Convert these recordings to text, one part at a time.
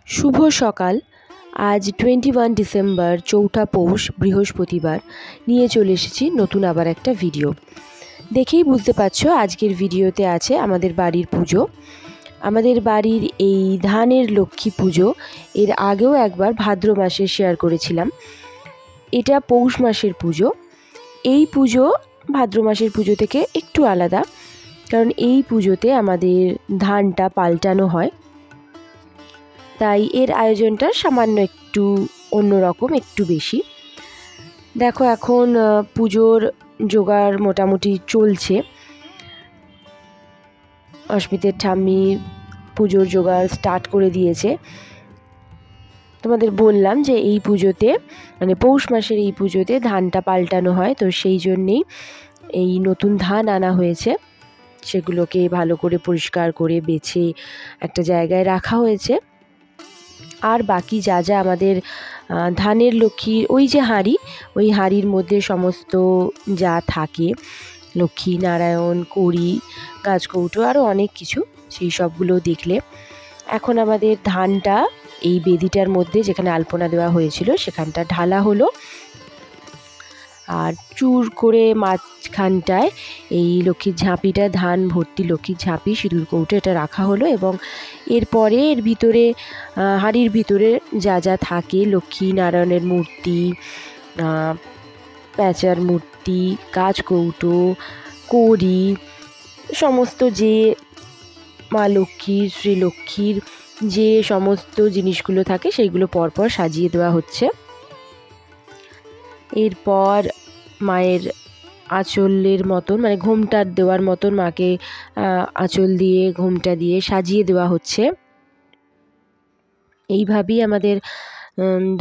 শুভ সকাল। আজ 21 ডিসেম্বর, চৌঠা পৌষ, বৃহস্পতিবার। নিয়ে চলে এসেছি নতুন আবার একটা ভিডিও। দেখেই বুঝতে পারছো আজকের ভিডিওতে আছে আমাদের বাড়ির পুজো। আমাদের বাড়ির এই ধানের লক্ষ্মী পুজো এর আগেও একবার ভাদ্র মাসে শেয়ার করেছিলাম। এটা পৌষ মাসের পুজো। এই পুজো ভাদ্র মাসের পুজো থেকে একটু আলাদা, কারণ এই পুজোতে আমাদের ধানটা পাল্টানো হয়, তাই এর আয়োজনটা সামান্য একটু অন্যরকম, একটু বেশি। দেখো এখন পুজোর জোগাড় মোটামুটি চলছে। অস্মিতের ঠাম্মি পুজোর জোগাড় স্টার্ট করে দিয়েছে। তোমাদের বললাম যে এই পুজোতে, মানে পৌষ মাসের এই পুজোতে ধানটা পাল্টানো হয়, তো সেই জন্যেই এই নতুন ধান আনা হয়েছে। সেগুলোকে ভালো করে পরিষ্কার করে বেছে একটা জায়গায় রাখা হয়েছে। আর বাকি যা যা আমাদের ধানের লক্ষ্মীর ওই যে হাঁড়ি, ওই হাঁড়ির মধ্যে সমস্ত যা থাকে, লক্ষ্মী নারায়ণ, কড়ি, গাছকৌটো, আরও অনেক কিছু, সেই সবগুলো দেখলে এখন আমাদের ধানটা এই বেদিটার মধ্যে যেখানে আলপনা দেওয়া হয়েছিল সেখানটা ঢালা হলো। আর চুর করে মাঝখানটায় এই লক্ষ্মীর ঝাঁপিটা, ধান ভর্তি লক্ষ্মীর ঝাঁপি, সিঁদুর কৌটো, এটা রাখা হলো। এবং এরপরে এর ভিতরে, হাঁড়ির ভিতরে যা যা থাকে, লক্ষ্মী নারায়ণের মূর্তি, প্যাঁচার মূর্তি, গাছকৌটো, কড়ি, সমস্ত যে মা লক্ষ্মীর, শ্রীলক্ষ্মীর যে সমস্ত জিনিসগুলো থাকে সেইগুলো পরপর সাজিয়ে দেওয়া হচ্ছে। এরপর মায়ের আঁচলের মতন, মানে ঘোমটা দেওয়ার মতন মাকে আঁচল দিয়ে, ঘোমটা দিয়ে সাজিয়ে দেওয়া হচ্ছে। এইভাবেই আমাদের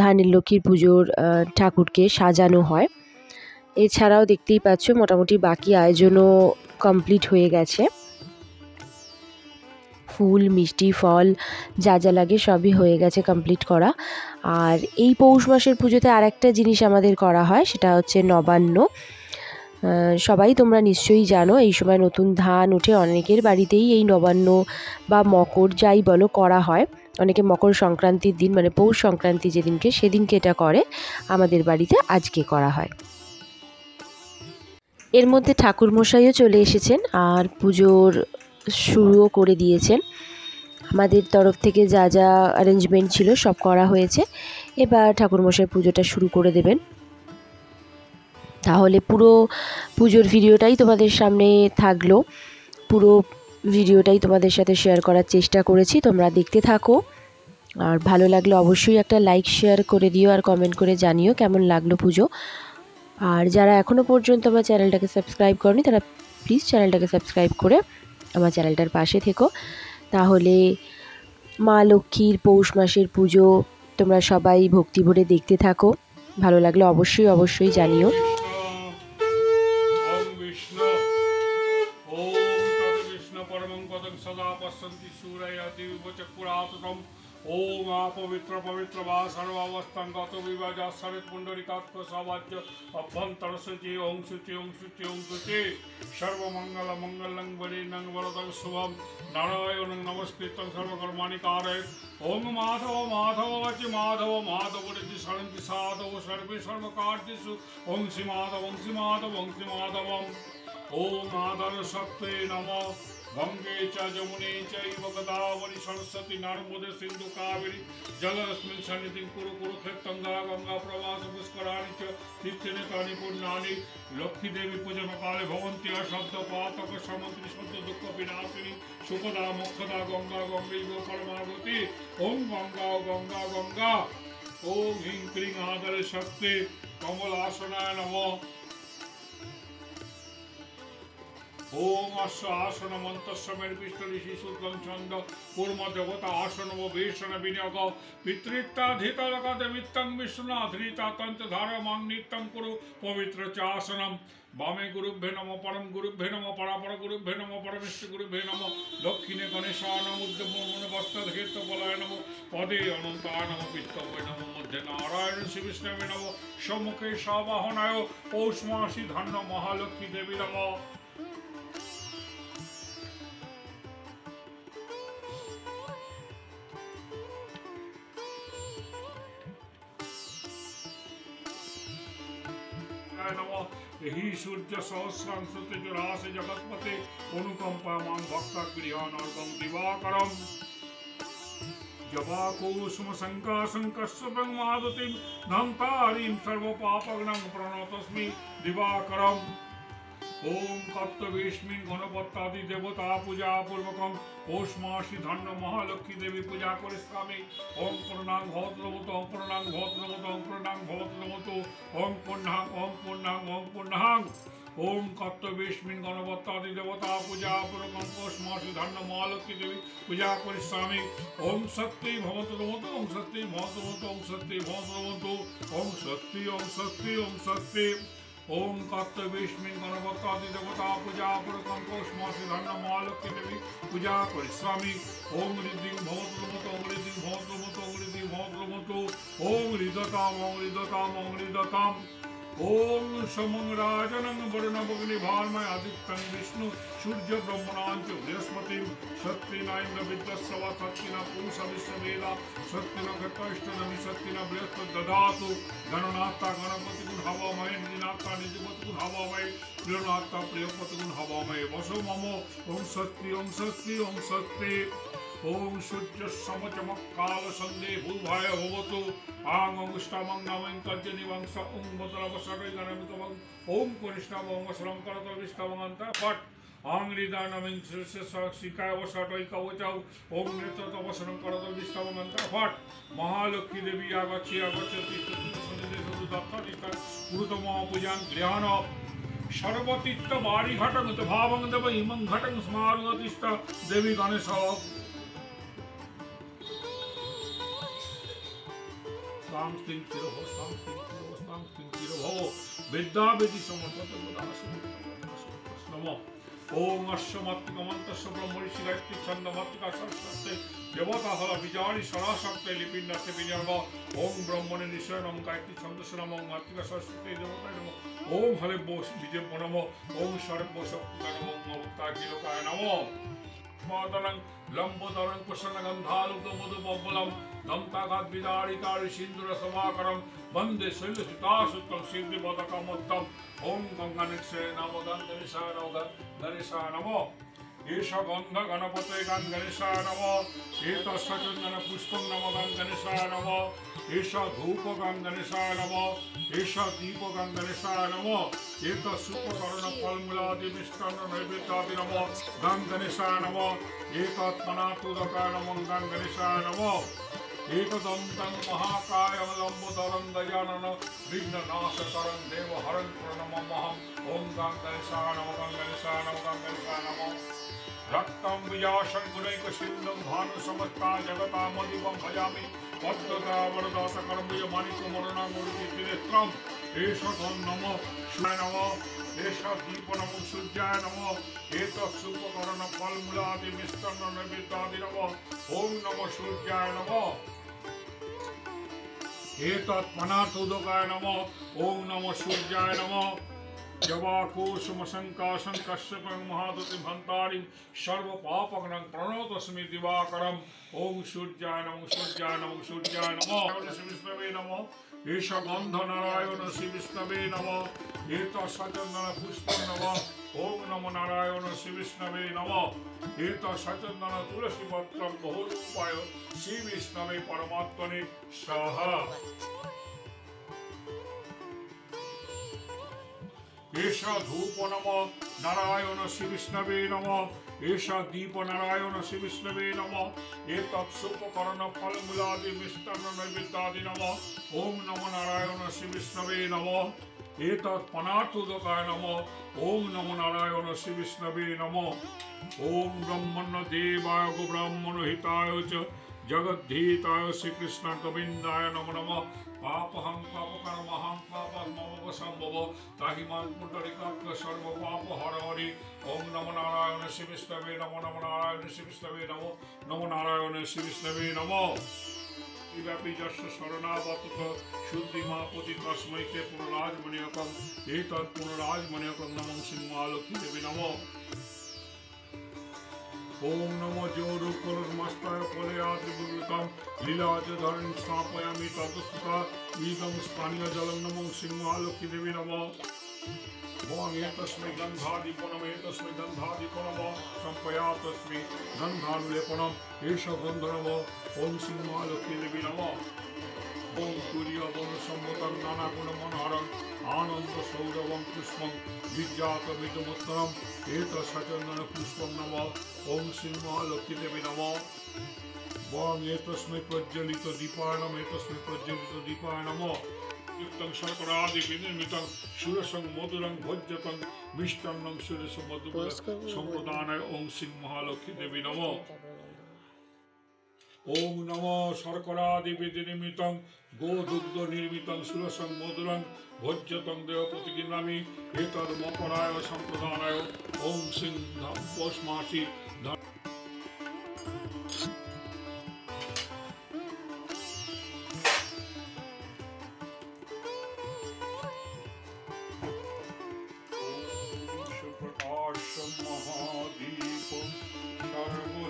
ধানের লক্ষ্মীর পুজোর ঠাকুরকে সাজানো হয়। এছাড়াও দেখতেই পাচ্ছ মোটামুটি বাকি আয়োজনও কমপ্লিট হয়ে গেছে। ফুল, মিষ্টি, ফল যা যা লাগে সবই হয়ে গেছে কমপ্লিট করা। আর এই পৌষ মাসের পুজোতে আর একটা জিনিস আমাদের করা হয়, সেটা হচ্ছে নবান্ন। সবাই তোমরা নিশ্চয়ই জানো, এই সময় নতুন ধান উঠে অনেকের বাড়িতেই এই নবান্ন বা মকর যাই বলো করা হয়। অনেকে মকর সংক্রান্তির দিন, মানে পৌষ সংক্রান্তি যেদিনকে, সেদিনকে এটা করে। আমাদের বাড়িতে আজকে করা হয়। এর মধ্যে ঠাকুরমশাইও চলে এসেছেন আর পুজোর শুরুও করে দিয়েছেন। আমাদের তরফ থেকে যা যা অ্যারেঞ্জমেন্ট ছিল সব করা হয়েছে। এবার ঠাকুরমশাই পুজোটা শুরু করে দেবেন। তাহলে পুরো পুজোর ভিডিওটাই তোমাদের সামনে থাকলো। পুরো ভিডিওটাই তোমাদের সাথে শেয়ার করার চেষ্টা করেছি, তোমরা দেখতে থাকো। আর ভালো লাগলে অবশ্যই একটা লাইক শেয়ার করে দিও, আর কমেন্ট করে জানিও কেমন লাগলো পুজো। আর যারা এখনও পর্যন্ত আমার চ্যানেলটাকে সাবস্ক্রাইব করনি, তারা প্লিজ চ্যানেলটাকে সাবস্ক্রাইব করে আমার চ্যানেলটার পাশে থেকো। তাহলে মা লক্ষ্মীর পৌষ মাসের পুজো তোমরা সবাই ভক্তি ভরে দেখতে থাকো। ভালো লাগলে অবশ্যই অবশ্যই জানিও। ओम पवित्र पवित्र वा सर्वावस्थांगत विभाजा सरित पुंडरीकात्म सवाच्य अभ्यंतर शुचि ओं शुचि ओं शुचि ओं शुचि सर्वमंगल मंगलं वरेण्यं वरदं शुभं नारायणं नमस्कृतं सर्वकर्माणि कारयेत् ओं माधव माधव वचि माधव माधव रिति शरणति साधव सर्वे सर्वकार्येषु ओं श्री माधव ओं श्री माधव ओं श्री माधवम् ओं आदर सत्त्वे नमः गंगे च यमुने चैव गोदावरी सरस्वती नर्मदे सिंधु कावेरी जलस्मिन् सन्निधिं कुरु कुरु क्षेत्रंगा गंगा प्रवास पुष्कराणि च तीर्थेन तानि पुण्यानि लक्ष्मी देवी पूजन काले भवन्ति अशब्द पातक समन्त्रि शब्द दुःख विनाशिनी सुखदा मोक्षदा गंगा गंगैव परमागति ओं गंगा गंगा गंगा ओं ह्रीं क्लीं आदरे शक्ति कमलासनाय नमः ओम अश्व आसन मंत्रस्मेर पिष्टि शिशुद्गं छंद कूर्म देवता आसन व भीषण विनियोग पितृत्ताधितलकते वित्तं विष्णुनाधृता तंत्रधार मां नित्यं कुरु पवित्र च आसनम वामे गुरुभ्ये नमः परम गुरुभ्ये नमः परापर गुरुभ्ये नमः परमेष्ठ गुरुभ्ये नमः दक्षिणे गणेशाय नमः उद्यमोन वस्त्रधेत बलाय नमः पदे अनंताय नमः पित्तवे नमः मध्ये नारायण श्री विष्णवे नमः सम्मुखे सावाहनाय पौष मासी धन्य महालक्ष्मी देवी नमः सहस्राय नमः हि सूर्य सहस्रांशु तेजराशि जगत्पते अनुकंपामां भक्तगृहानर्गं दिवाकरम् जवाकुसुम शंकाशंकस्वं मारुतिं धन्तारीं सर्वपापग्नं प्रणतस्मि दिवाकरम् ओम तत्त्ववेश्मिन् गणपत्यादि देवता पूजा पूर्वकं पौषमासी धन्य महालक्ष्मी देवी पूजा करिष्यामि ओम पूर्णांग भवतु ओम पूर्णांग भवतु ओम पूर्णांग भवतु ओम पूर्णांग ओम पूर्णांग ओम तत्त्ववेश्मिन् गणपत्यादि देवता पूजा पूर्वकं पौषमासी धन्य महालक्ष्मी देवी पूजा करिष्यामि ओम शक्ति भवतु ओम शक्ति भवतु ओम शक्ति भवतु ओम शक्ति ओम शक्ति ओम शक्ति ओम तत्त्ववेश्मिन् गणपत्यादि देवता पूजा पूर्वकं पौषमासी धन्य महालक्ष्मी देवी पूजा करिष्यामि ओम ऋद्धिं भवतु ओम ऋद्धिं भवतु ओम ऋद्धिं भवतु ओम ऋद्धताम् ओम समं राजनं वरुणभग्नि भार्मय आदित्यं विष्णु सूर्य ब्रह्मणांच बृहस्पतिं शक्तिना इंद्र विद्यस्व शक्तिना पुरुष विश्ववेदा शक्तिना घटष्टनमि शक्तिना बृहस्पति ददातु गणनाथा गणपति गुण हवामय निनाथा निजपति गुण हवामय प्रियनाथा प्रियपति गुण हवामय वसो मम ओम शक्ति ओम शक्ति ओम शक्ति ओम सूर्य समचमक काल संदे भूभाय भवतु आंग अंगुष्टामं नमं कज्जनिवंश ओम बतरवसरै गणमिकमं ओम कुनिष्ठामं वसरं करतविष्टामं फट आंग हृदानमं शिकाय वसटै कवचौ ओम नेत्रतवसरं करतविष्टामं फट महालक्ष्मी देवी आगच्छति सन्निधे दत्तनिष्ठा गुरुतम पूजां गृहाण सर्वतीर्थ बारी घटं भावं देव इमं घटं स्मारयतिष्ठ देवी गणेश विद्या विधि ओम अश्वमत्तिकमन्तस्य ब्रह्मऋषि गायत्री छन्दमत्तिका सरस्वती देवता हल बीजानि सराशक्ति लिपिन्नस्य विनिर्भ ओम ब्रह्मणे निशयनम गायत्री छन्दस्य नमो मत्तिका सरस्वती देवताय नमो ओम हरिभ्यो विजयभ्यो नमो ओम सर्वभ्यो शक्तिकाय नमो भक्ताखिलोकाय नमो मातरं लंबोदरं कुशलगंधालुतं मधुबब्बलं दंताघात विदारितारि सिंदूर समाकरं वंदे शैलसुतासुतं सिद्धिपदकमत्तम् ओम गंगानिक्षय नमो गंगणेशाय नमो गणेशाय नमो एष गंध गणपते गणेशाय नमो एतस्सचन्दन पुष्पं नमो गणेशाय नमो एष धूप गणेशाय नमो एष दीप गणेशाय नमो एतत्सुपकर्ण फलमूलादि मिष्टान्न नैवेद्यादि नमो गणेशाय नमो एतत्मनातुदकाय नमो गणेशाय नमो एकदन्तं महाकायं लंबोदरं गजानन विघ्ननाशकरं देवहरं प्रणमाम्यहम् ओम गणेशाय नमो गणेशाय नमो गणेशाय नमो रक्तं विजासं गुणैकसिन्धुं भानुसमस्ता जगतामदिवं भजामि पद्मदावरदातकर्मय माणिक्यमरुणामूर्तिनेत्रम् एष नमो शिवाय नमो एष दीप नमो सूर्याय नमो एतत्सुपकर्ण फलमूलादि मिष्टान्न नैवेद्यादि नमो ओम नमो सूर्याय नमो एतत्मनातुदकाय नमो ओम नमो सूर्याय नमो जवाकुसुमशंकाशंकस्यपं महादुतिं हन्तारिं सर्वपापग्नं प्रणतस्मि दिवाकरम् ओम सूर्याय नमो सूर्याय नमो सूर्याय नमो विष्णवे नमो एष गंध नारायण श्री विष्णवे नमो एतत्सचन्दन पुष्पं नमो ओम नमो नारायण श्री विष्णवे नमो एतत्सचन्दन तुलसी पत्रं बहुरूपाय श्री विष्णवे परमात्मने स्वाहा एषा धूप नमो नारायण श्री विष्णवे नमो एषा दीप नारायण श्री विष्णवे नमो एतत्सुपकर्ण फलमूलादि मिष्टान्न नैवेद्यादि नमो ओम नमो नारायण श्री विष्णवे नमो एतत्पनातुदकाय नमो ओम नमो नारायण श्री विष्णवे नमो ओम ब्रह्मण्य देवाय गो ब्राह्मण हिताय च जगद्धीताय श्री कृष्ण गोविंदाय नमो नमः पापहं पापकर्महं पापमवसंभव ताहिमान् पुण्डरीकाक्ष सर्व पाप हर हरि ओम नमो नारायण श्री विष्णवे नमो नमो नारायण श्री विष्णवे नमो नारायण श्री विष्णवे नमो व्यापी जस्य शरणागत शुद्धिमापति तस्मै ते पुनराजमनीयकम् एतत् पुनराजमनीयकं नमो सिंहालक्ष्मी देवी नमो ओम नमो जोरुकुर्मस्ताय पलयाद्रिभुवितं लीलाजधरं स्थापयामि ततस्तथा ईदं स्थानीय जलं नमो सिंहालक्ष्मी देवी नमो भवामेतस्मै गन्धादिपनमेतस्मै गन्धादिपनम सम्पयातस्मै गन्धानुलेपनम् एष गन्धर्व ॐ सिंहालक्ष्मी देवी नमः ॐ सूर्यवं सम्मुतं नानागुणमनोहरम् आनन्दसौरभं पुष्पं विद्यातमिदमुत्तरम् एतत्सचन्दनपुष्पं नमः ॐ सिंहालक्ष्मी देवी नमः भवामेतस्मै प्रज्वलित दीपाय एतस्मै प्रज्वलित दीपाय नमः युक्तं शर्करादिविनिर्मितं सुरसं मधुरं भोज्यतं मिष्टान्नं सुरसं मधुरं सम्प्रदानाय ॐ सिंहालक्ष्मी देवी नमः ओम नमो शर्करादिविनिर्मितं गोदुग्धनिर्मितं सुरसं मधुरं भोज्यतं देवप्रतिगृह्णामि एतद्मकराय सम्प्रदानाय ॐ सिंह पौषमासी महादीपं सर्व